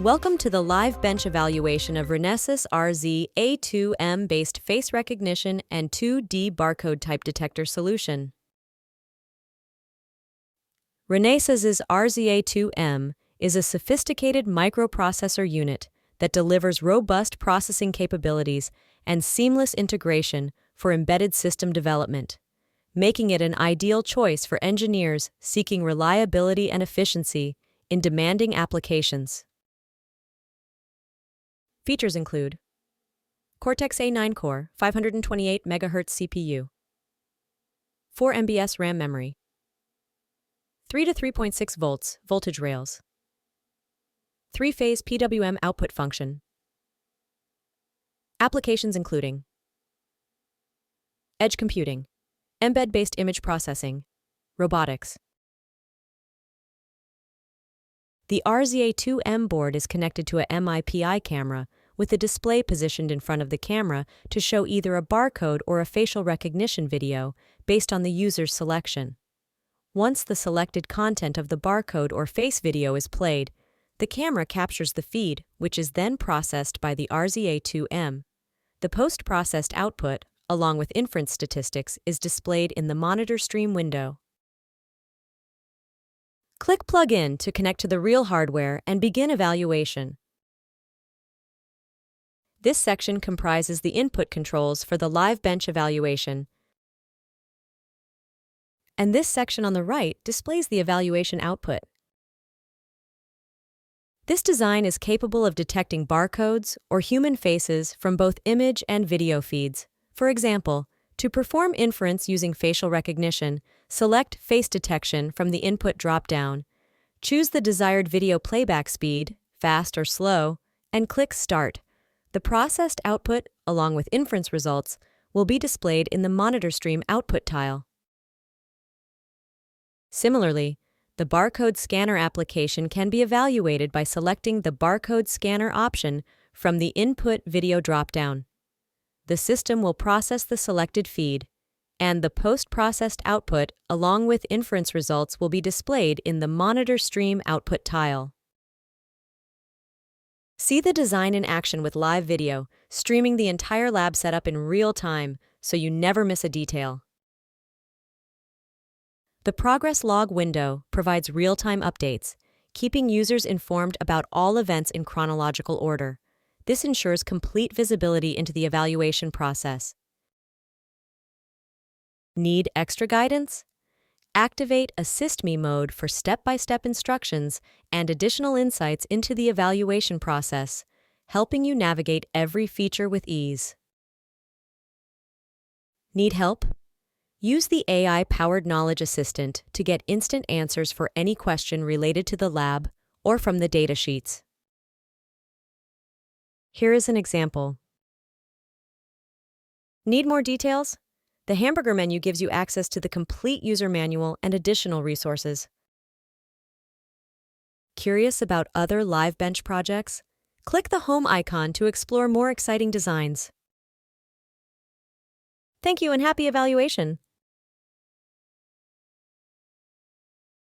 Welcome to the live bench evaluation of Renesas RZ A2M based face recognition and 2D barcode type detector solution. Renesas's RZ A2M is a sophisticated microprocessor unit that delivers robust processing capabilities and seamless integration for embedded system development, making it an ideal choice for engineers seeking reliability and efficiency in demanding applications. Features include Cortex-A9 core, 528 MHz CPU, 4 MB RAM memory, 3 to 3.6 volts voltage rails, 3-phase PWM output function. Applications including edge computing, embed-based image processing, robotics. The RZ-A2M board is connected to a MIPI camera with a display positioned in front of the camera to show either a barcode or a facial recognition video based on the user's selection. Once the selected content of the barcode or face video is played, the camera captures the feed, which is then processed by the RZ-A2M. The post-processed output, along with inference statistics, is displayed in the monitor stream window. Click Plug In to connect to the real hardware and begin evaluation. This section comprises the input controls for the live bench evaluation. And this section on the right displays the evaluation output. This design is capable of detecting barcodes or human faces from both image and video feeds. For example, to perform inference using facial recognition, select Face Detection from the input drop-down, choose the desired video playback speed, fast or slow, and click Start. The processed output, along with inference results, will be displayed in the monitor stream output tile. Similarly, the barcode scanner application can be evaluated by selecting the barcode scanner option from the input video drop-down. The system will process the selected feed, and the post-processed output along with inference results will be displayed in the monitor stream output tile. See the design in action with live video, streaming the entire lab setup in real time so you never miss a detail. The progress log window provides real-time updates, keeping users informed about all events in chronological order. This ensures complete visibility into the evaluation process. Need extra guidance? Activate Assist Me mode for step-by-step instructions and additional insights into the evaluation process, helping you navigate every feature with ease. Need help? Use the AI-powered Knowledge Assistant to get instant answers for any question related to the lab or from the datasheets. Here is an example. Need more details? The hamburger menu gives you access to the complete user manual and additional resources. Curious about other live bench projects? Click the home icon to explore more exciting designs. Thank you and happy evaluation!